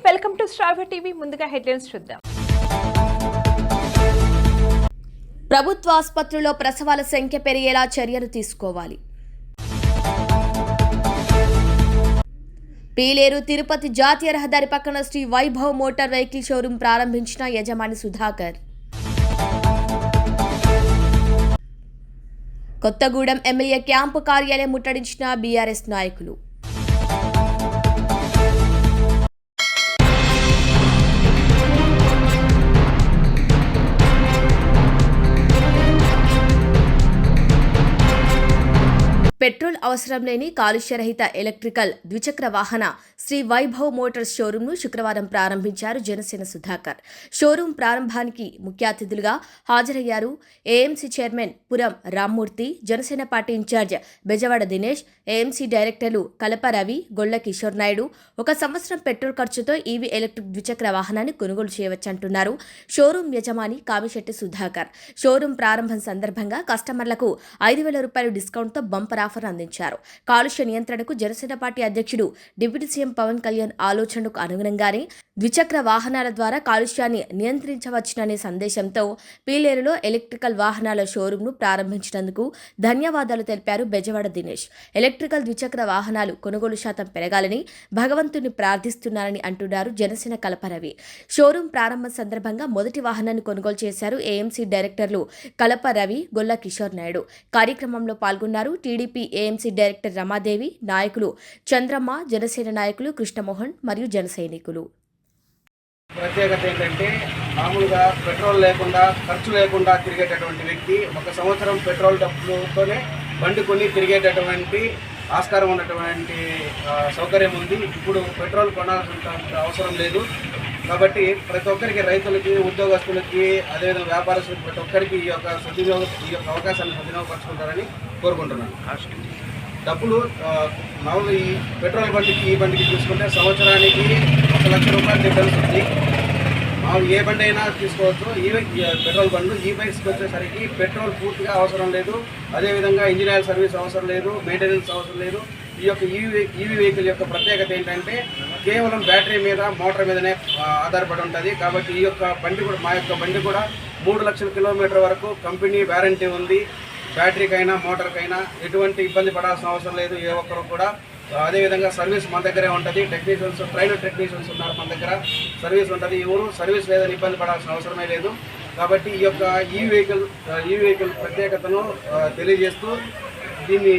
Welcome to star TV. ముందుగా headlines చూద్దాం. ప్రభుత్వ ఆసుపత్రుల్లో ప్రసవాల సంఖ్య పెరిగేలా చర్యలు తీసుకోవాలి. పీలేరు తిరుపతి జాతీయ రహదారి పక్కన Shri Vaibhav motor vehicle showroom ప్రారంభించిన యజమాని సుధాకర్. కొత్తగూడెం ఎమ్మెల్యే క్యాంపు కార్యాలయం ముట్టడించిన బీఆర్ఎస్ నాయకులు. పెట్రోల్ అవసరం లేని కాలుష్యరహిత ఎలక్ట్రికల్ ద్విచక్ర వాహన శ్రీ వైభవ్ మోటార్స్ షోరూంను శుక్రవారం ప్రారంభించారు జనసేన సుధాకర్. షోరూం ప్రారంభానికి ముఖ్య అతిథులుగా హాజరయ్యారు AMC chairman Puram Rammurthy, Janasena party incharge Bezawada Dinesh, AMC డైరెక్టర్లు కలప రవి, గొల్ల కిషోర్ నాయుడు. 1 సంవత్సరం పెట్రోల్ ఖర్చుతో ఈవీ ఎలక్ట్రిక్ ద్విచక్ర వాహనాన్ని కొనుగోలు చేయవచ్చంటున్నారు షోరూం యజమాని కామిశెట్టి సుధాకర్. షోరూం ప్రారంభం సందర్భంగా కస్టమర్లకు 5,000 రూపాయలు డిస్కౌంట్తో బంపర్ ఆఫర్ అందించారు. కాలుష్య నియంత్రణకు జనసేన పార్టీ అధ్యక్షుడు డిప్యూటీ సీఎం పవన్ కళ్యాణ్ ఆలోచనకు అనుగుణంగానే ద్విచక్ర వాహనాల ద్వారా కాలుష్యాన్ని నియంత్రించవచ్చుననే సందేశంతో పీలేరులో ఎలక్ట్రికల్ వాహనాల షోరూంను ప్రారంభించినందుకు ధన్యవాదాలు తెలిపారు బెజవాడ దినేష్. ఎలక్ట్రికల్ ద్విచక్ర వాహనాలు కొనుగోలు శాతం పెరగాలని భగవంతుని ప్రార్థిస్తున్నారని అంటున్నారు జనసేన కలప రవి. షోరూం ప్రారంభం సందర్భంగా మొదటి వాహనాన్ని కొనుగోలు చేశారు ఏఎంసీ డైరెక్టర్లు కలప రవి, గొల్ల కిషోర్ నాయుడు. కార్యక్రమంలో పాల్గొన్నారు టీడీపీ ఏఎంసీ డైరెక్టర్ రమాదేవి, నాయకులు చంద్రమ్మ, జనసేన నాయకులు కృష్ణమోహన్ మరియు జన సైనికులు. ప్రత్యేకత ఏంటంటే మామూలుగా పెట్రోల్ లేకుండా ఖర్చు లేకుండా తిరిగేటటువంటి వ్యక్తి 1 సంవత్సరం పెట్రోల్ డబ్బులతోనే బండి కొని తిరిగేటటువంటి ఆస్కారం ఉన్నటువంటి సౌకర్యం ఉంది. ఇప్పుడు పెట్రోల్ కొనాల్సిన అవసరం లేదు కాబట్టి ప్రతి ఒక్కరికి, రైతులకి, ఉద్యోగస్తులకి, అదేవిధంగా వ్యాపారస్తులకి, ప్రతి ఒక్కరికి ఈ యొక్క అవకాశాన్ని సద్వినియోగపరచుకుంటారని కోరుకుంటున్నాను. డబ్బులు మామూలు ఈ పెట్రోల్ బండికి ఈ బండికి చూసుకుంటే సంవత్సరానికి 1 లక్ష రూపాయలు డిఫరెన్స్ ఉంది. మామూలు ఏ బండి అయినా తీసుకోవచ్చు. పెట్రోల్ బండ్లు ఈ బైక్స్కి వచ్చేసరికి పెట్రోల్ పూర్తిగా అవసరం లేదు, అదేవిధంగా ఇంజిన్ ఆయిల్ సర్వీస్ అవసరం లేదు, మెయింటెనెన్స్ అవసరం లేదు. ఈ యొక్క ఈవీ వెహికల్ యొక్క ప్రత్యేకత ఏంటంటే కేవలం బ్యాటరీ మీద, మోటార్ మీదనే ఆధారపడి ఉంటుంది. కాబట్టి ఈ యొక్క బండి కూడా, మా యొక్క బండి కూడా 3 లక్షల కిలోమీటర్ వరకు కంపెనీ వారంటీ ఉంది. బ్యాటరీకైనా మోటార్కైనా ఎటువంటి ఇబ్బంది పడాల్సిన అవసరం లేదు ఏ ఒక్కరు కూడా. అదేవిధంగా సర్వీస్ మన దగ్గరే ఉంటుంది. టెక్నీషియన్స్, ట్రైనర్ టెక్నీషియన్స్ ఉన్నారు మన దగ్గర. సర్వీస్ ఉంటుంది. ఎవరు సర్వీస్ లేదని ఇబ్బంది పడాల్సిన అవసరమే లేదు. కాబట్టి ఈ యొక్క ఈ వెహికల్ ప్రత్యేకతను తెలియజేస్తూ దీన్ని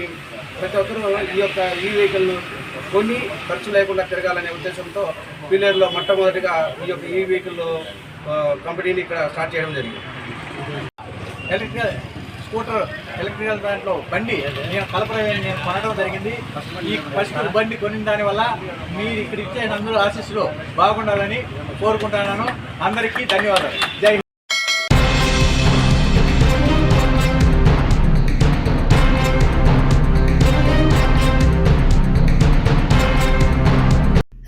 ప్రతి ఒక్కరూ ఈ యొక్క ఈ వెహికల్ను కొని ఖర్చు లేకుండా తిరగాలనే ఉద్దేశంతో పిల్లర్లో మొట్టమొదటిగా ఈ యొక్క ఈ వెహికల్ కంపెనీని ఇక్కడ స్టార్ట్ చేయడం జరిగింది. స్కూటర్ ఎలక్ట్రికల్ దాంట్లో బండి నేను నేను కొనడం జరిగింది. ఈ ఫస్ట్ బండి కొనిన దానివల్ల మీరు ఇక్కడ ఇచ్చే అందరూ ఆశీస్సులు బాగుండాలని కోరుకుంటున్నాను. అందరికీ ధన్యవాదాలు. జై హింద్.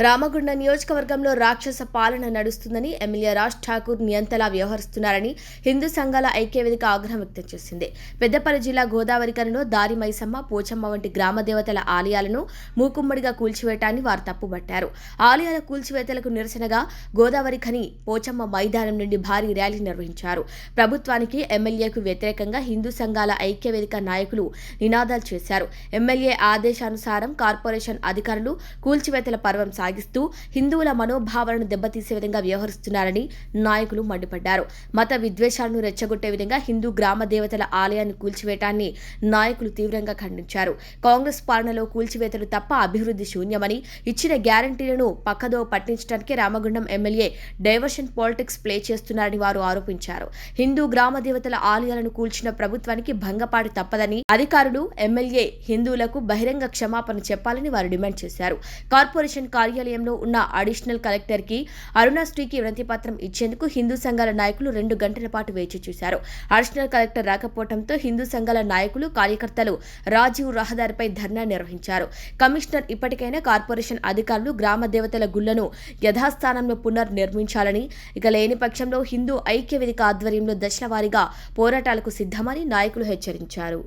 రామగుండ నియోజకవర్గంలో రాక్షస పాలన నడుస్తుందని ఎమ్మెల్యే రాజ్ ఠాకూర్ నియంతలా వ్యవహరిస్తున్నారని హిందూ సంఘాల ఐక్యవేదిక ఆగ్రహం వ్యక్తం చేసింది. పెద్దపల్లి జిల్లా గోదావరి కనిలో దారి మైసమ్మ, పోచమ్మ వంటి గ్రామ దేవతల ఆలయాలను మూకుమ్మడిగా కూల్చివేయటాన్ని వారు తప్పుబట్టారు. ఆలయాల కూల్చివేతలకు నిరసనగా గోదావరి ఖని పోచమ్మ మైదానం నుండి భారీ ర్యాలీ నిర్వహించారు. ప్రభుత్వానికి, ఎమ్మెల్యేకు వ్యతిరేకంగా హిందూ సంఘాల ఐక్యవేదిక నాయకులు నినాదాలు చేశారు. ఎమ్మెల్యే ఆదేశానుసారం కార్పొరేషన్ అధికారులు కూల్చివేతల పర్వం సాగిస్తూ హిందువుల మనోభావాలను దెబ్బతీసే విధంగా వ్యవహరిస్తున్నారని నాయకులు మండిపడ్డారు. మత విద్వేషాలను రెచ్చగొట్టే విధంగా హిందూ గ్రామ దేవతల ఆలయాన్ని కూల్చివేయటాన్ని నాయకులు తీవ్రంగా ఖండించారు. కాంగ్రెస్ పాలనలో కూల్చివేతలు తప్ప అభివృద్ధి శూన్యమని, ఇచ్చిన గ్యారంటీలను పక్కదో పట్టించడానికి Ramagundam MLA diversion politics play చేస్తున్నారని వారు ఆరోపించారు. హిందూ గ్రామ దేవతల ఆలయాలను కూల్చిన ప్రభుత్వానికి భంగపాటు తప్పదని, అధికారులు, ఎమ్మెల్యే హిందువులకు బహిరంగ క్షమాపణ చెప్పాలని వారు డిమాండ్ చేశారు. కార్పొరేషన్ కార్యాలయంలో ఉన్న అడిషనల్ కలెక్టర్ కి అరుణాశ్రీకి వినతిపత్రం ఇచ్చేందుకు హిందూ సంఘాల నాయకులు 2 గంటల పాటు వేచి చూశారు. అడిషనల్ కలెక్టర్ రాకపోవడంతో హిందూ సంఘాల నాయకులు, కార్యకర్తలు రాజీవ్ రహదారిపై ధర్నా నిర్వహించారు. కమిషనర్ ఇప్పటికైనా కార్పొరేషన్ అధికారులు గ్రామ దేవతల గుళ్లను యథాస్థానంలో పునర్నిర్మించాలని, ఇక లేని పక్షంలో హిందూ ఐక్యవేదిక ఆధ్వర్యంలో దశలవారీగా పోరాటాలకు సిద్ధమని నాయకులు హెచ్చరించారు.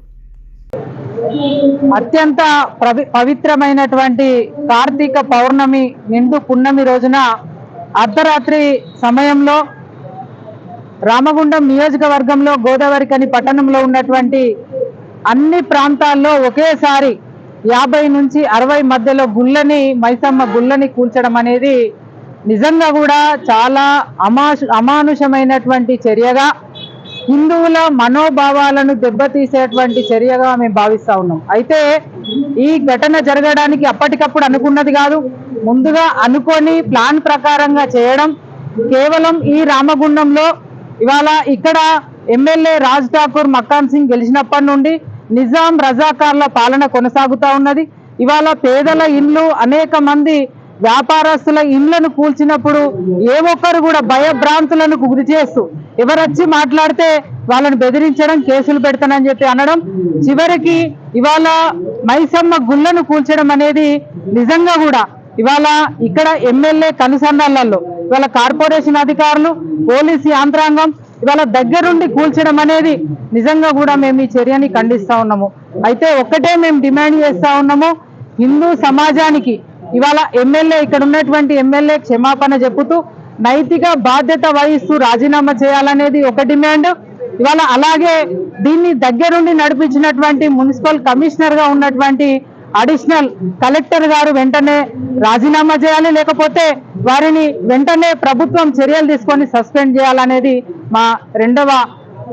అత్యంత పవిత్రమైనటువంటి కార్తీక పౌర్ణమి నిండు పున్నమి రోజున అర్ధరాత్రి సమయంలో రామగుండం నియోజకవర్గంలో గోదావరిఖని పట్టణంలో ఉన్నటువంటి అన్ని ప్రాంతాల్లో ఒకేసారి 50 నుంచి 60 మధ్యలో మైసమ్మ గుళ్ళని కూల్చడం అనేది నిజంగా కూడా చాలా అమానుషమైనటువంటి చర్యగా, హిందువుల మనోభావాలను దెబ్బతీసేటువంటి చర్యగా మేము భావిస్తా ఉన్నాం. అయితే ఈ ఘటన జరగడానికి అప్పటికప్పుడు అనుకున్నది కాదు, ముందుగా అనుకొని ప్లాన్ ప్రకారంగా చేయడం. కేవలం ఈ రామగుండంలో ఇవాళ ఇక్కడ ఎమ్మెల్యే రాజ్ ఠాకూర్ మక్కాన్ సింగ్ గెలిచినప్పటి నుండి నిజాం రజాకార్ల పాలన కొనసాగుతూ ఉన్నది. ఇవాళ పేదల ఇండ్లు, అనేక మంది వ్యాపారస్తుల ఇండ్లను కూల్చినప్పుడు ఏ ఒక్కరు కూడా భయభ్రాంతులను గురి చేస్తూ ఎవరొచ్చి మాట్లాడితే వాళ్ళని బెదిరించడం, కేసులు పెడతానని చెప్పి అనడం, చివరికి ఇవాళ మైసమ్మ గుళ్ళను కూల్చడం అనేది నిజంగా కూడా ఇవాళ ఇక్కడ ఎమ్మెల్యే కనుసన్నలలో ఇవాళ కార్పొరేషన్ అధికారులు, పోలీసు యంత్రాంగం ఇవాళ దగ్గరుండి కూల్చడం అనేది నిజంగా కూడా మేము ఈ చర్యని ఖండిస్తా ఉన్నాము. అయితే ఒక్కటే మేము డిమాండ్ చేస్తా ఉన్నాము, హిందూ సమాజానికి ఇవాళ ఎమ్మెల్యే, ఇక్కడ ఉన్నటువంటి ఎమ్మెల్యే క్షమాపణ చెబుతూ నైతిక బాధ్యత వహిస్తూ రాజీనామా చేయాలనేది ఒక డిమాండ్. ఇవాళ అలాగే దీన్ని దగ్గరుండి నడిపించినటువంటి మున్సిపల్ కమిషనర్ గా ఉన్నటువంటి అడిషనల్ కలెక్టర్ గారు వెంటనే రాజీనామా చేయాలి, లేకపోతే వారిని వెంటనే ప్రభుత్వం చర్యలు తీసుకొని సస్పెండ్ చేయాలనేది మా రెండవ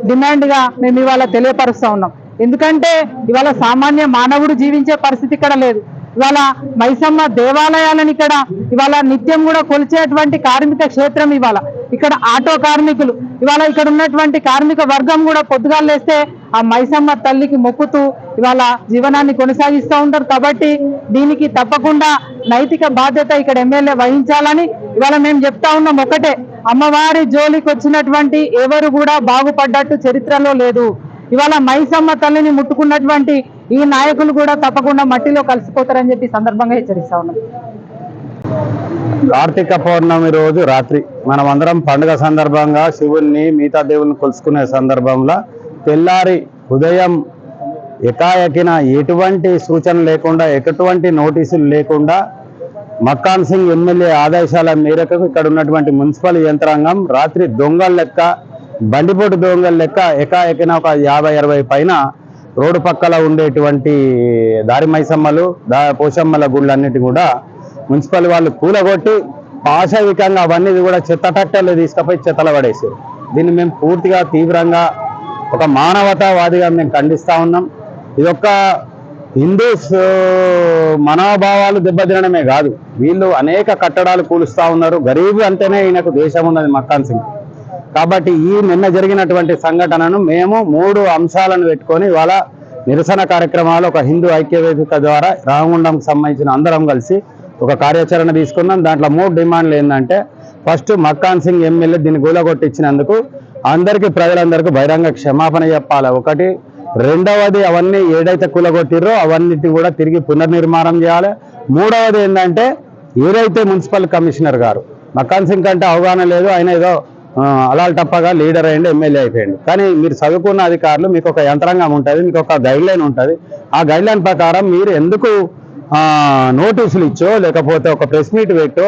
డిమాండ్ గా మేము ఇవాళ తెలియపరుస్తా ఉన్నాం. ఎందుకంటే ఇవాళ సామాన్య మానవుడు జీవించే పరిస్థితి ఇక్కడ లేదు. ఇవాళ మైసమ్మ దేవాలయాలను ఇక్కడ ఇవాళ నిత్యం కూడా కొలిచేటువంటి కార్మిక క్షేత్రం. ఇవాళ ఇక్కడ ఆటో కార్మికులు, ఇవాళ ఇక్కడ ఉన్నటువంటి కార్మిక వర్గం కూడా పొద్దుగాలు లేస్తే ఆ మైసమ్మ తల్లికి మొక్కుతూ ఇవాళ జీవనాన్ని కొనసాగిస్తూ ఉంటారు. కాబట్టి దీనికి తప్పకుండా నైతిక బాధ్యత ఇక్కడ ఎమ్మెల్యే వహించాలని ఇవాళ మేము చెప్తా ఉన్నాం. ఒకటే, అమ్మవారి జోలికి వచ్చినటువంటి ఎవరు కూడా బాగుపడ్డట్టు చరిత్రలో లేదు. ఇవాళ మైసమ్మ తల్లిని ముట్టుకున్నటువంటి ఈ నాయకులు కూడా తప్పకుండా మట్టిలో కలిసిపోతారని చెప్పి సందర్భంగా హెచ్చరిస్తా ఉన్నాం. కార్తీక పౌర్ణమి రోజు రాత్రి మనం అందరం పండుగ సందర్భంగా శివుణ్ణి, మిగతా దేవుల్ని కొలుసుకునే సందర్భంలో తెల్లారి ఉదయం ఎకాయకిన ఎటువంటి సూచన లేకుండా, ఎటువంటి నోటీసులు లేకుండా మక్కాన్ సింగ్ ఎమ్మెల్యే ఆదేశాల మేరకు ఇక్కడ ఉన్నటువంటి మున్సిపల్ యంత్రాంగం రాత్రి దొంగల లెక్క, బండిపోటు దొంగల లెక్క ఎకాయకిన ఒక 50-60 పైన రోడ్డు పక్కల ఉండేటువంటి దారి మైసమ్మలు, పోషమ్మల గుళ్ళన్నిటి కూడా మున్సిపల్ వాళ్ళు కూలగొట్టి పాశవికంగా అవన్నీ కూడా చెత్తటట్టలు తీసుకుపోయి చెత్తలు పడేసారు. దీన్ని మేము పూర్తిగా తీవ్రంగా ఒక మానవతావాదిగా మేము ఖండిస్తా ఉన్నాం. ఇదొక్క హిందూస్ మనోభావాలు దెబ్బతినడమే కాదు, వీళ్ళు అనేక కట్టడాలు కూలుస్తా ఉన్నారు. గరీబు అంటేనే ఈయనకు దేశం ఉన్నది మక్కాన్ సింగ్. కాబట్టి ఈ నిన్న జరిగినటువంటి సంఘటనను మేము 3 అంశాలను పెట్టుకొని ఇవాళ నిరసన కార్యక్రమాలు ఒక హిందూ ఐక్యవేదిక ద్వారా రామగుండంకి సంబంధించిన అందరం కలిసి ఒక కార్యాచరణ తీసుకున్నాం. దాంట్లో 3 డిమాండ్లు ఏంటంటే, ఫస్ట్ మక్కాన్ సింగ్ ఎమ్మెల్యే దీన్ని గూలగొట్టించినందుకు అందరికీ, ప్రజలందరికీ బహిరంగ క్షమాపణ చెప్పాలి ఒకటి. రెండవది, అవన్నీ ఏదైతే కూలగొట్టిరో అవన్నిటి కూడా తిరిగి పునర్నిర్మాణం చేయాలి. మూడవది ఏంటంటే, ఏదైతే మున్సిపల్ కమిషనర్ గారు మక్కాన్ సింగ్ కంటే అవగాహన లేదు, ఆయన ఏదో అలాల్ టప్పగా లీడర్ అయ్యండి, ఎమ్మెల్యే అయిపోయింది. కానీ మీరు చదువుకున్న అధికారులు, మీకు ఒక యంత్రాంగం ఉంటుంది, మీకు ఒక గైడ్ లైన్ ఉంటుంది. ఆ గైడ్ లైన్ ప్రకారం మీరు ఎందుకు నోటీసులు ఇచ్చో, లేకపోతే ఒక ప్రెస్ మీట్ పెట్టో,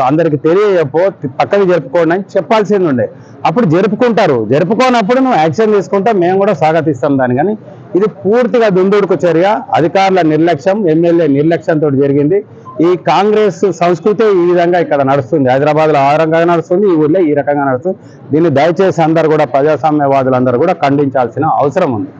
అందరికి తెలియపో, పక్కకి జరుపుకోండి అని చెప్పాల్సింది ఉండే. అప్పుడు జరుపుకుంటారు. జరుపుకోనప్పుడు నువ్వు యాక్షన్ తీసుకుంటా, మేము కూడా స్వాగతిస్తాం దాన్ని. కానీ ఇది పూర్తిగా దుందుడుకు చర్య, అధికారుల నిర్లక్ష్యం, ఎమ్మెల్యే నిర్లక్ష్యంతో జరిగింది. ఈ కాంగ్రెస్ సంస్కృతి ఈ విధంగా ఇక్కడ నడుస్తుంది. హైదరాబాద్లో ఆ రకంగా నడుస్తుంది, ఈ ఊళ్ళో ఈ రకంగా నడుస్తుంది. దీన్ని దయచేసి అందరూ కూడా, ప్రజాస్వామ్యవాదులందరూ కూడా ఖండించాల్సిన అవసరం ఉంది.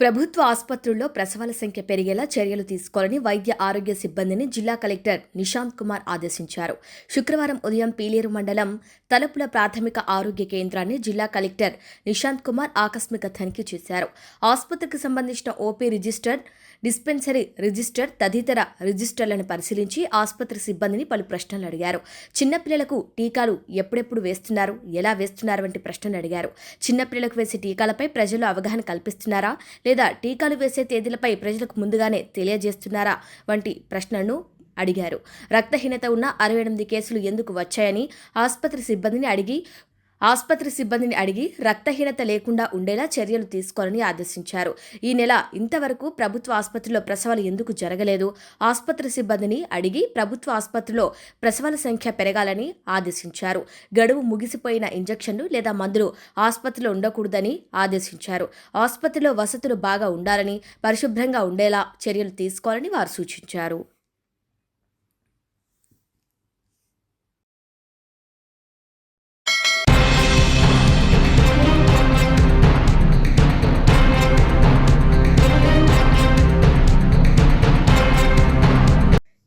ప్రభుత్వ ఆసుపత్రుల్లో ప్రసవాల సంఖ్య పెరిగేలా చర్యలు తీసుకోవాలని వైద్య ఆరోగ్య సిబ్బందిని జిల్లా కలెక్టర్ నిశాంత్ కుమార్ ఆదేశించారు. శుక్రవారం ఉదయం పీలేరు మండలం తలుపుల ప్రాథమిక ఆరోగ్య కేంద్రాన్ని జిల్లా కలెక్టర్ నిశాంత్ కుమార్ ఆకస్మిక తనిఖీ చేశారు. ఆసుపత్రికి సంబంధించిన ఓపీ రిజిస్టర్, డిస్పెన్సరీ రిజిస్టర్ తదితర రిజిస్టర్లను పరిశీలించి ఆసుపత్రి సిబ్బందిని పలు ప్రశ్నలు అడిగారు. చిన్నపిల్లలకు టీకాలు ఎప్పుడెప్పుడు వేస్తున్నారు, ఎలా వేస్తున్నారు వంటి ప్రశ్నలు అడిగారు. చిన్నపిల్లలకు వేసే టీకాలపై ప్రజలు అవగాహన కల్పిస్తున్నారా, లేదా టీకాలు వేసే తేదీలపై ప్రజలకు ముందుగానే తెలియజేస్తున్నారా వంటి ప్రశ్నలను అడిగారు. రక్తహీనత ఉన్న 68 కేసులు ఎందుకు వచ్చాయని ఆసుపత్రి సిబ్బందిని అడిగి ఆసుపత్రి సిబ్బందిని అడిగి రక్తహీనత లేకుండా ఉండేలా చర్యలు తీసుకోవాలని ఆదేశించారు. ఈ నెల ఇంతవరకు ప్రభుత్వ ఆసుపత్రిలో ప్రసవాలు ఎందుకు జరగలేదు? ఆసుపత్రి సిబ్బందిని అడిగి ప్రభుత్వ ఆసుపత్రిలో ప్రసవాల సంఖ్య పెరగాలని ఆదేశించారు. గడువు ముగిసిపోయిన ఇంజెక్షన్లు లేదా మందులు ఆసుపత్రిలో ఉండకూడదని ఆదేశించారు. ఆసుపత్రిలో వసతులు బాగా ఉండాలని, పరిశుభ్రంగా ఉండేలా చర్యలు తీసుకోవాలని వారు సూచించారు.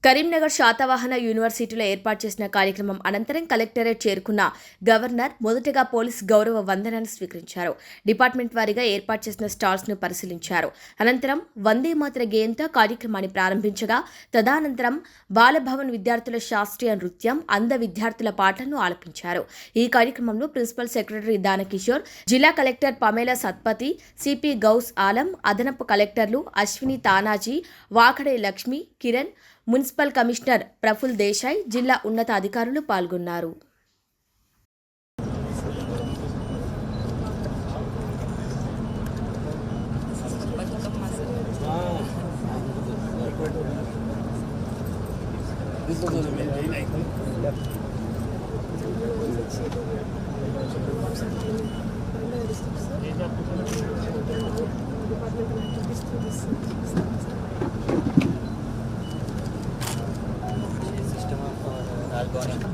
కరీంనగర్ శాతవాహన యూనివర్సిటీలో ఏర్పాటు చేసిన కార్యక్రమం అనంతరం కలెక్టరేట్ చేరుకున్న గవర్నర్ మొదటగా పోలీస్ గౌరవ వందనాన్ని స్వీకరించారు. డిపార్ట్మెంట్ వారీగా ఏర్పాటు చేసిన స్టాల్స్ ను పరిశీలించారు. అనంతరం వందే మాతర గేయంతో కార్యక్రమాన్ని ప్రారంభించగా తదనంతరం బాలభవన్ విద్యార్థుల శాస్త్రీయ నృత్యం, అంధ విద్యార్థుల పాటలను ఆలపించారు. ఈ కార్యక్రమంలో ప్రిన్సిపల్ సెక్రటరీ దానకిషోర్, జిల్లా collector Pamela Satpathy, CP Gous Alam, అదనపు కలెక్టర్లు అశ్విని తానాజీ, వాకడే లక్ష్మి, కిరణ్, మున్సిపల్ కమిషనర్ ప్రఫుల్ దేశాయ్, జిల్లా ఉన్నతాధికారులు పాల్గొన్నారు.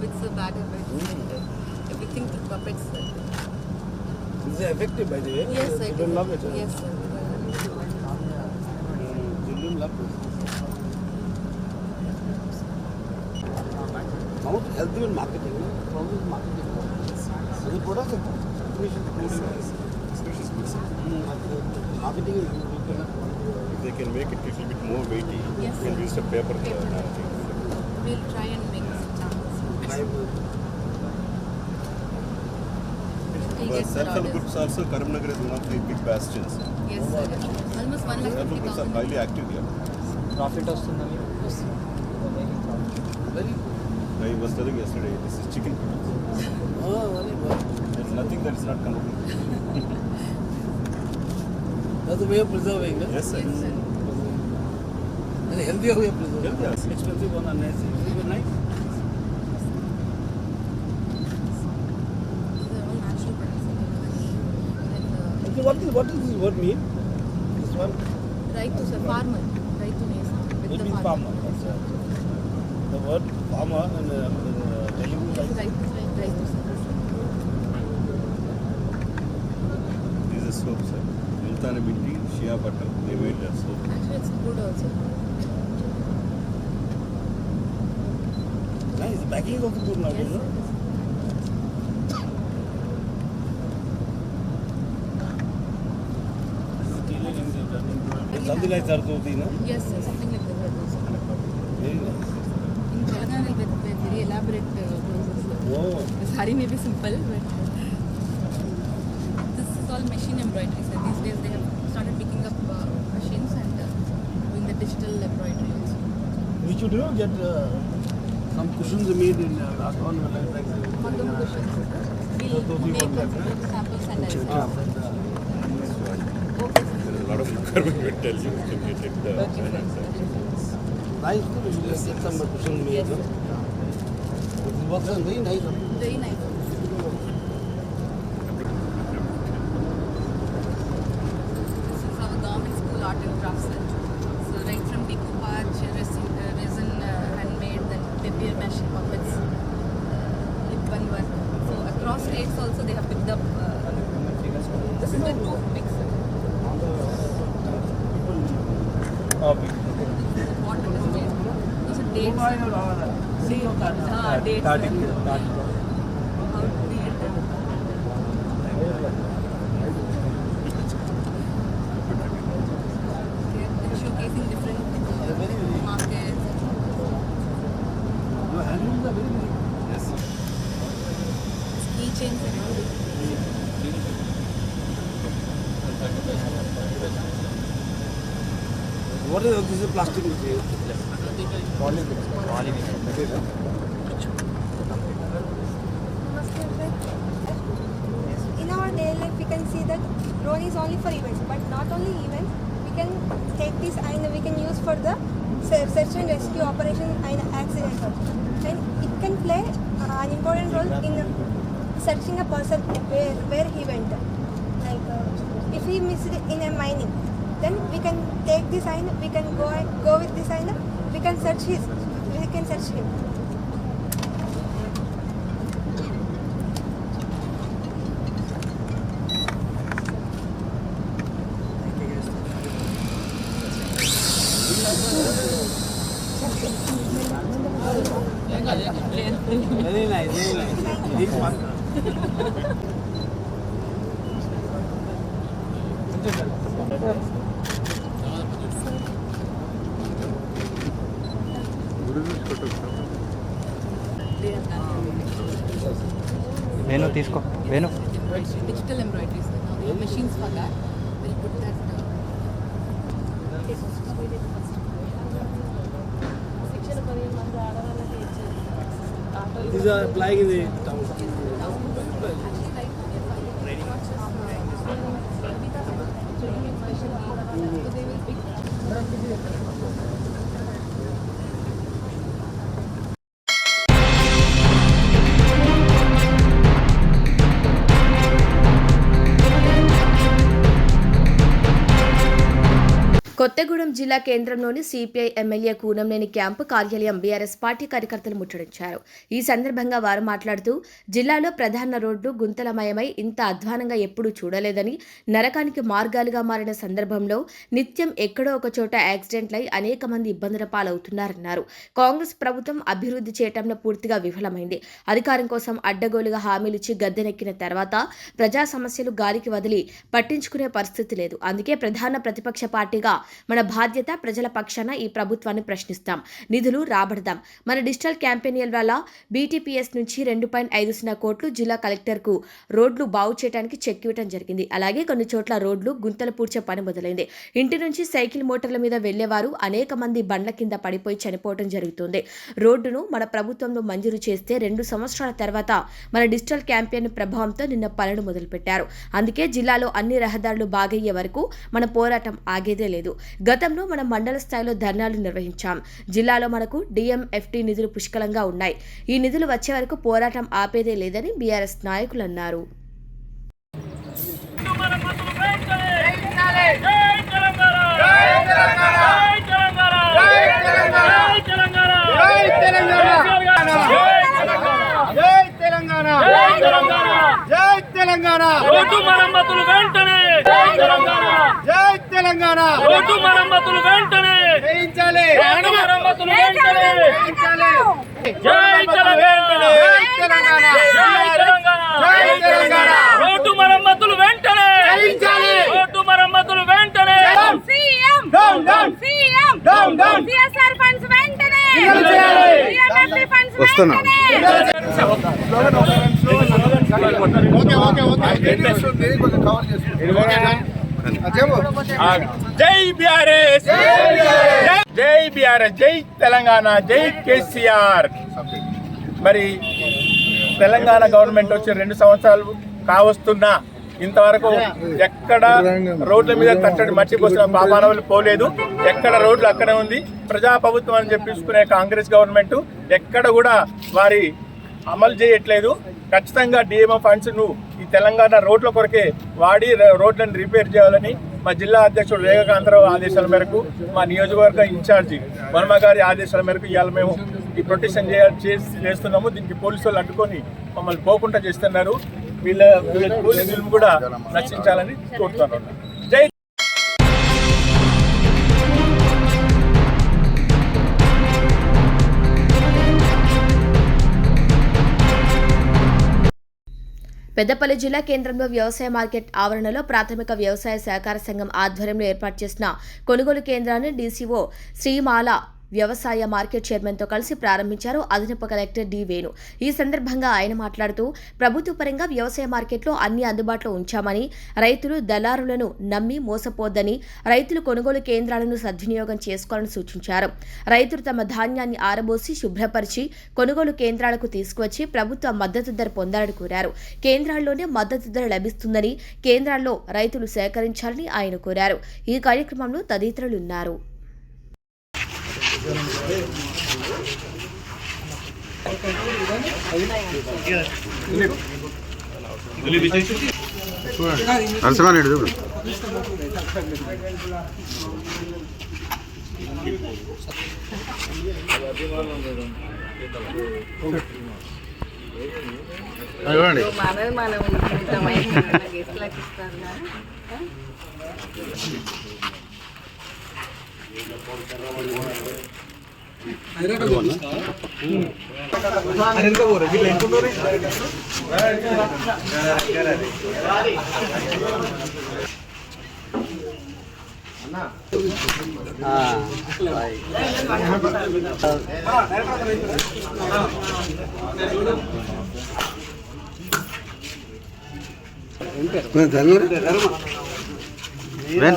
With the bag of everything to puppets. Is it effective, by the way? Yes, I Children love it. Yes, sir. Children love it. How to help you in marketing? Problem is marketing. So the product marketing is If they can make it a little bit more weighty, Yes, you can sir. use the paper narrative. We'll try and make some channels. He But gets the self-help orders. groups also, Karimnagar is one of the big bastions. Yes, sir. Almost 1,50,000. Self-help groups are highly active here. very I was telling yesterday, this is chicken. very good. There's nothing that is not coming. That's the way of preserving. Yes, sir. Yes, sir. And healthier way of preserving. Yes. Expensive one unnecessary. Very nice. These are all natural products. And, Okay, what does this word mean? This one? right to sir, farmer. Right to nation. With It the means farmer. The word farmer in Telugu is like Right to sir. This is soap, sir. Multani Minti, Shea butter, they made that soap. Actually, it's good also. nice. The packing is also good now. Yes, You know? It's something like Sarkoti, no? Yes, sir. Something like that also. Very nice. In Telangana, with very elaborate process. Oh. The sari may be simple, but this is all machine embroidery. So these days they have started picking up machines and doing the digital embroidery also. We should get some cushions made in Rajasthan. Mandam cushions. We'll make samples and I'll send. Okay, sir. There is a lot of requirement will tell you to get it finance. Nice, we should get some cushions made. Yes. No? This works are very nice. Very nice. This is our government school art and crafts center. So right from decoupage, resin handmade, then papier mache puppets, ribbon work. So across states also they have picked up. This is the toothpicks. What it is made. Those are dates. Dates. How to create them. They're showcasing different markets. Your handlooms are very nice. Yes. Keychains and all. What is this? Is plastic material? that drone is only for events, but not only events. We can take this and we can use for the search and rescue operation and accident also. And it can play an important role in searching a person where he went. Like if he missed in a mining, then we can take this and we can go with this and we can search him. Venu తీసుకో Venu Digital embroideries. Now we have machines for that. We'll put that. These are applying in the town. Kothagudem జిల్లా కేంద్రంలోని CPI MLA Kunamneni camp కార్యాలయం BRS party కార్యకర్తలు ముట్టడించారు. ఈ సందర్భంగా వారు మాట్లాడుతూ జిల్లాలో ప్రధాన రోడ్లు గుంతలమయమై ఇంత అధ్వానంగా ఎప్పుడూ చూడలేదని, నరకానికి మార్గాలుగా మారిన సందర్భంలో నిత్యం ఎక్కడో ఒక చోట యాక్సిడెంట్లై అనేక మంది ఇబ్బందుల పాలవుతున్నారన్నారు. కాంగ్రెస్ ప్రభుత్వం అభివృద్ధి చేయటంలో పూర్తిగా విఫలమైంది. అధికారం కోసం అడ్డగోలుగా హామీలిచ్చి గద్దెనెక్కిన తర్వాత ప్రజా సమస్యలు గాలికి వదిలి పట్టించుకునే పరిస్థితి లేదు. అందుకే ప్రధాన ప్రతిపక్ష పార్టీగా మన బాధ్యత ప్రజల పక్షాన ఈ ప్రభుత్వాన్ని ప్రశ్నిస్తాం, నిధులు రాబడదాం. మన డిజిటల్ క్యాంపెయిన్ వల్ల బీటీపీఎస్ నుంచి 2.5 కోట్లు జిల్లా కలెక్టర్కు రోడ్లు బాగు చేయడానికి చెక్ ఇవ్వడం జరిగింది. అలాగే కొన్ని చోట్ల రోడ్లు గుంతలు పూడ్చే పని మొదలైంది. ఇంటి నుంచి సైకిల్ మోటార్ల మీద వెళ్లేవారు అనేక మంది బండ్ల కింద పడిపోయి చనిపోవడం జరుగుతుంది. రోడ్డును మన ప్రభుత్వంలో మంజూరు చేస్తే 2 సంవత్సరాల తర్వాత మన డిజిటల్ క్యాంపెయిన్ ప్రభావంతో నిన్న పనులు మొదలుపెట్టారు. అందుకే జిల్లాలో అన్ని రహదారులు బాగయ్యే వరకు మన పోరాటం ఆగేదే లేదు. గతంలో మనం మండల స్థాయిలో ధర్నాలు నిర్వహించాం. జిల్లాలో మనకు డిఎంఎఫ్టీ నిధులు పుష్కలంగా ఉన్నాయి. ఈ నిధులు వచ్చే వరకు పోరాటం ఆపేదే లేదని బీఆర్ఎస్ నాయకులు అన్నారు. రోడ్డు మరమ్మతులు వెంటనే జై తెలంగాణ రోడ్డు మరమ్మతులు వెంటనే చేయించాలి రోడ్డు మరమ్మతులు వెంటనే చేయించాలి జై తెలంగాణ జై తెలంగాణ జై తెలంగాణ జై తెలంగాణ రోడ్డు మరమ్మతులు వెంటనే చేయించాలి రోడ్డు మరమ్మతులు వెంటనే CM down down CM down down CSR funds వెంటనే డిఎంఎఫ్టీ ఫండ్స్ వెంటనే జై బిఆర్ఎస్ జై బిఆర్ఎస్ జై తెలంగాణ జై కేసీఆర్. మరి తెలంగాణ గవర్నమెంట్ వచ్చి 2 సంవత్సరాలు కావస్తున్నా ఇంతవరకు ఎక్కడ రోడ్ల మీద తట్టడి మట్టి పోసిన పాపానవులు పోలేదు. ఎక్కడ రోడ్లు అక్కడే ఉంది. ప్రజాప్రభుత్వం అని చెప్పిసుకునే కాంగ్రెస్ గవర్నమెంట్ ఎక్కడ కూడా వారి అమలు చేయట్లేదు. ఖచ్చితంగా డిఎంఎఫ్ ఫండ్స్ను ఈ తెలంగాణ రోడ్ల కొరకే వాడి రోడ్లను రిపేర్ చేయాలని మా జిల్లా అధ్యక్షుడు రేఖాకాంతరావు ఆదేశాల మేరకు, మా నియోజకవర్గ ఇన్ఛార్జి వర్మ గారి ఆదేశాల మేరకు ఇవాళ మేము ఈ ప్రొటెక్షన్ చేస్తున్నాము. దీనికి పోలీసు వాళ్ళు అడ్డుకొని మమ్మల్ని పోకుండా చేస్తున్నారు. వీళ్ళ పోలీసులు కూడా రక్షించాలని కోరుతున్నాను. జై పెద్దపల్లి జిల్లా కేంద్రంలో వ్యవసాయ మార్కెట్ ఆవరణలో ప్రాథమిక వ్యవసాయ సహకార సంఘం ఆధ్వర్యంలో ఏర్పాటు చేసిన కొనుగోలు కేంద్రాన్ని డీసీఓ శ్రీమాల వ్యవసాయ మార్కెట్ చైర్మన్తో కలిసి ప్రారంభించారు అదనపు కలెక్టర్ డి వేణు. ఈ సందర్భంగా ఆయన మాట్లాడుతూ ప్రభుత్వ పరంగా వ్యవసాయ మార్కెట్లో అన్ని అందుబాటులో ఉంచామని, రైతులు దళారులను నమ్మి మోసపోద్దని, రైతులు కొనుగోలు కేంద్రాలను సద్వినియోగం చేసుకోవాలని సూచించారు. రైతులు తమ ధాన్యాన్ని ఆరబోసి శుభ్రపరిచి కొనుగోలు కేంద్రాలకు తీసుకువచ్చి ప్రభుత్వ మద్దతు ధర పొందాలని కోరారు. కేంద్రాల్లోనే మద్దతు ధర లభిస్తుందని, కేంద్రాల్లో రైతులు సేకరించాలని ఆయన కోరారు. ఈ కార్యక్రమంలో తదితరులున్నారు.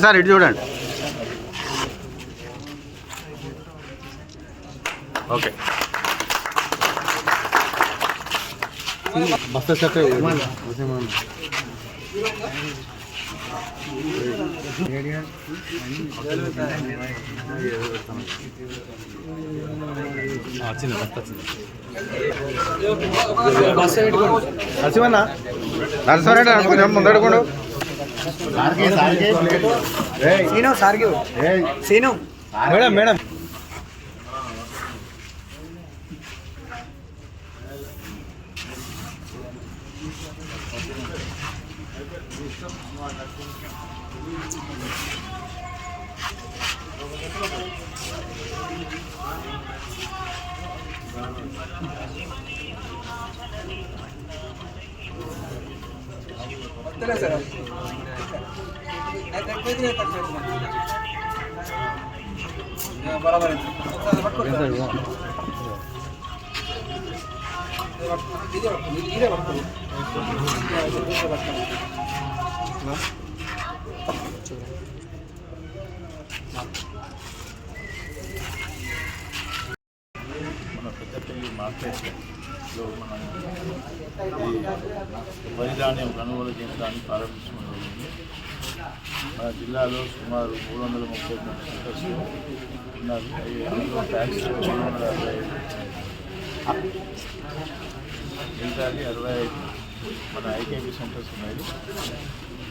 సార్ ఇటు చూడండి. ఓకే బస్తా చెట్టు నరసింహారెడ్డి ముందడుకోండు. మేడం మేడం మన పెద్దపల్లి మార్కెట్లో మనం ఈ వరి ధాన్యం కొనుగోలు కేంద్రాన్ని ప్రారంభించడం జరిగింది. మన జిల్లాలో సుమారు 333 సెంటర్స్ ఉన్నారు. అందులో ట్యాక్స్ 65 మన ఐకేపీ సెంటర్స్ ఉన్నాయి.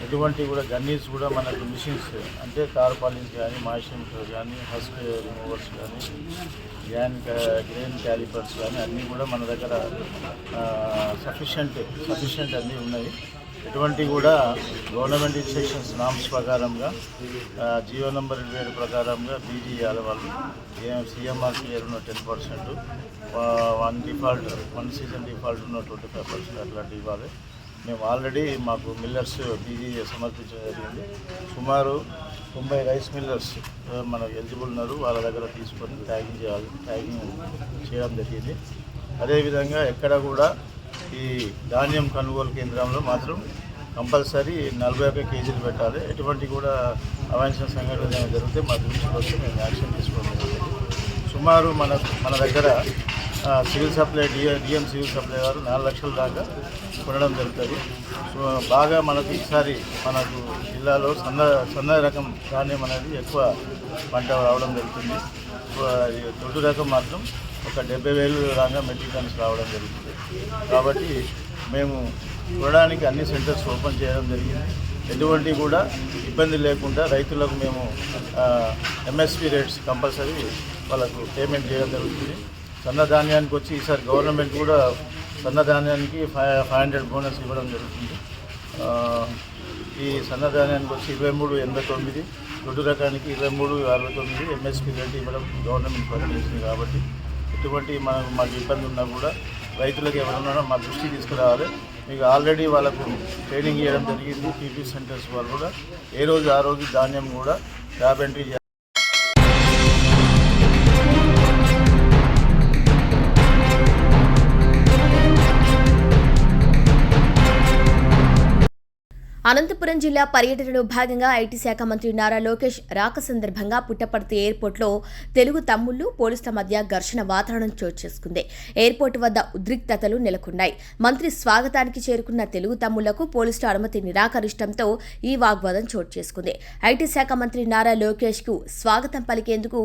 ఎటువంటి కూడా గన్నీస్ కూడా మనకు మిషన్స్ అంటే తార్పాలిన్స్ కానీ, మాయిషన్స్ కానీ, హస్క్ రిమూవర్స్ కానీ, గ్రెయిన్ క్యాలిపర్స్ కానీ అన్నీ కూడా మన దగ్గర సఫిషియంట్ అన్నీ ఉన్నాయి. ఎటువంటి కూడా గవర్నమెంట్ ఇన్స్ట్రక్షన్స్ నామ్స్ ప్రకారంగా జీవో నెంబర్ 27 ప్రకారంగా బీజీ ఇవ్వాలి. వాళ్ళు సిఎంఆర్కి ఉన్న 10%, వన్ సీజన్ డిఫాల్ట్ ఉన్న 25% అట్లాంటివి ఇవ్వాలి. మేము ఆల్రెడీ మాకు మిల్లర్స్ బీజీ సమర్పించడం జరిగింది. సుమారు 90 రైస్ మిల్లర్స్ మనకు ఎలిజిబుల్ ఉన్నారు. వాళ్ళ దగ్గర తీసుకొని ట్యాగింగ్ చేయడం జరిగింది. అదేవిధంగా ఎక్కడ కూడా ఈ ధాన్యం కొనుగోలు కేంద్రంలో మాత్రం కంపల్సరీ 41 కేజీలు పెట్టాలి. ఎటువంటి కూడా అవాంఛనీయ సంఘటన జరిగితే మా దృష్టికి వస్తే మేము యాక్షన్ తీసుకోవడం జరిగింది. సుమారు మన దగ్గర civil supply DM civil supply వారు 4 లక్షల దాకా కొనడం జరుగుతుంది. సో బాగా మనకు ఈసారి మనకు జిల్లాలో సన్న రకం ధాన్యం అనేది ఎక్కువ పంట రావడం జరుగుతుంది. దొడ్డు రకం మాత్రం ఒక 70,000 దాకా మెట్రిక్ టన్స్ రావడం జరుగుతుంది. కాబట్టి మేము కొనడానికి అన్ని సెంటర్స్ ఓపెన్ చేయడం జరిగింది. ఎటువంటి కూడా ఇబ్బంది లేకుండా రైతులకు మేము ఎంఎస్పీ రేట్స్ కంపల్సరీ వాళ్ళకు పేమెంట్ చేయడం జరుగుతుంది. సన్నధాన్యానికి వచ్చి ఈసారి గవర్నమెంట్ కూడా సన్నధాన్యానికి 500 బోనస్ ఇవ్వడం జరుగుతుంది. ఈ సన్నధాన్యానికి వచ్చి 23.89, దొడ్డు రకానికి 23.69 ఎంఎస్పీ రేట్ ఇవ్వడం గవర్నమెంట్ ప్రకటించింది. కాబట్టి ఎటువంటి మాకు ఇబ్బంది ఉన్నా కూడా రైతులకు ఎవరున్నారో మా దృష్టికి తీసుకురావాలి. మీకు ఆల్రెడీ వాళ్ళకు ట్రైనింగ్ ఇవ్వడం జరిగింది. పీపీ సెంటర్స్ వాళ్ళు కూడా ఆ రోజు ధాన్యం కూడా ట్యాబ్ ఎంట్రీ అనంతపురం జిల్లా పర్యటనలో భాగంగా ఐటీ శాఖ మంత్రి నారా లోకేష్ రాక సందర్భంగా పుట్టపర్తి ఎయిర్పోర్ట్లో తెలుగు తమ్ముళ్లు పోలీసుల మధ్య ఘర్షణ వాతావరణం చోటు చేసుకుంది. ఎయిర్పోర్టు వద్ద ఉద్రిక్తతలు నెలకొన్నాయి. మంత్రి స్వాగతానికి చేరుకున్న తెలుగు తమ్ముళ్లకు పోలీసుల అనుమతి నిరాకరించడంతో ఈ వాగ్వాదం చోటు చేసుకుంది. ఐటీ శాఖ మంత్రి నారా లోకేష్ కు స్వాగతం పలికేందుకు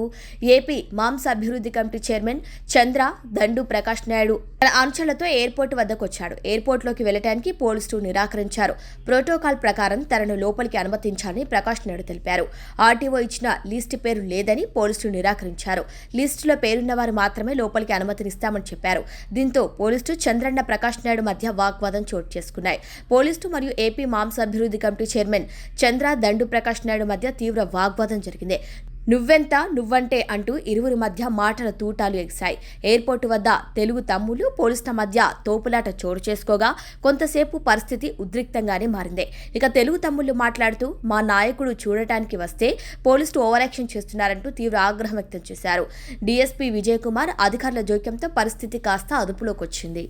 ఏపీ మాంస అభివృద్ధి కమిటీ చైర్మన్ చంద్ర దండు ప్రకాష్ నాయుడు తన అనుచరులతో ఎయిర్పోర్టు వద్దకు వచ్చాడు. ఎయిర్పోర్టులోకి వెళ్లడానికి పోలీసులు నిరాకరించారు. ప్రోటోకాల్ ప్రకారం తనను లోపలికి అనుమతించాలని ప్రకాష్ నాయుడు తెలిపారు. ఆర్టీఓ ఇచ్చిన లిస్టు పేరు లేదని పోలీసులు నిరాకరించారు. లిస్టులో పేరున్న వారు మాత్రమే లోపలికి అనుమతినిస్తామని చెప్పారు. దీంతో పోలీసులు చంద్రన్న ప్రకాష్ నాయుడు మధ్య వాగ్వాదం చోటు చేసుకున్నాయి. పోలీసులు మరియు ఏపీ మాంస అభివృద్ధి కమిటీ చైర్మన్ చంద్ర దండు ప్రకాష్ నాయుడు మధ్య తీవ్ర వాగ్వాదం జరిగింది. నువ్వెంత నువ్వంటే అంటూ ఇరువురి మధ్య మాటల తూటాలు ఎగిశాయి. ఎయిర్పోర్టు వద్ద తెలుగు తమ్ముళ్లు పోలీసుల మధ్య తోపులాట చోటు చేసుకోగా కొంతసేపు పరిస్థితి ఉద్రిక్తంగానే మారింది. ఇక తెలుగు తమ్ముళ్లు మాట్లాడుతూ మా నాయకుడు చూడటానికి వస్తే పోలీసులు ఓవరాక్షన్ చేస్తున్నారంటూ తీవ్ర ఆగ్రహం వ్యక్తం చేశారు. డీఎస్పీ విజయ్ కుమార్ అధికారుల జోక్యంతో పరిస్థితి కాస్త అదుపులోకి వచ్చింది.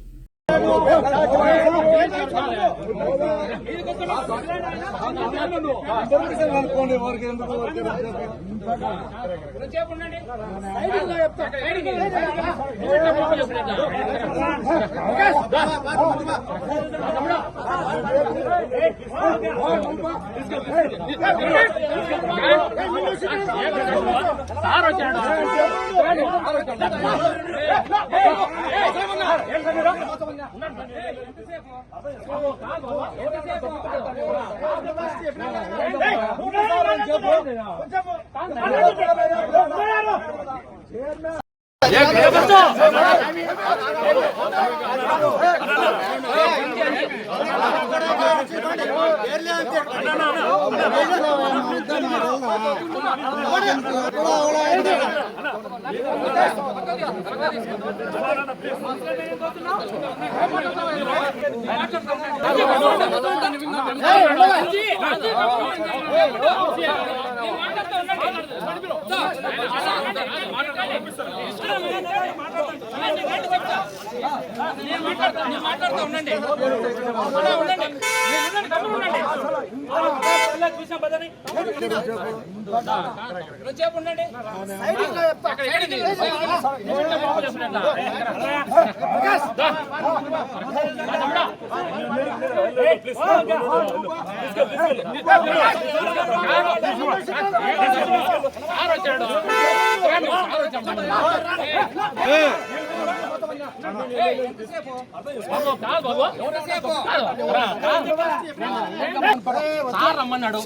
రమ్మన్నాడు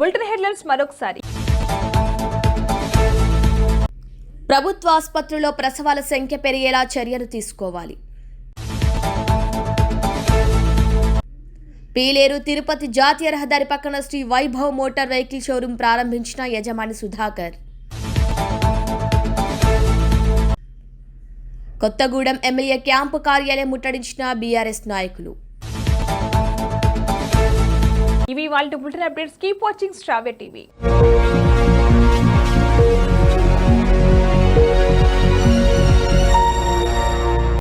బులెటిన్ హెడ్లైన్స్ మరొకసారి. ప్రభుత్వ ఆసుపత్రుల్లో ప్రసవాల సంఖ్య పెరిగేలా చర్యలు తీసుకోవాలి. పీలేరు తిరుపతి జాతీయ రహదారి పక్కన Shri Vaibhav motor vehicle showroom ప్రారంభించిన యజమాని సుధాకర్. కొత్తగూడెం ఎమ్మెల్యే క్యాంపు కార్యాలయం ముట్టడించిన బీఆర్ఎస్ నాయకులు. ఇవి వాళ్ళ బులెటిన్ అప్డేట్స్. కీప్ వాచింగ్ స్ట్రావే టీవీ.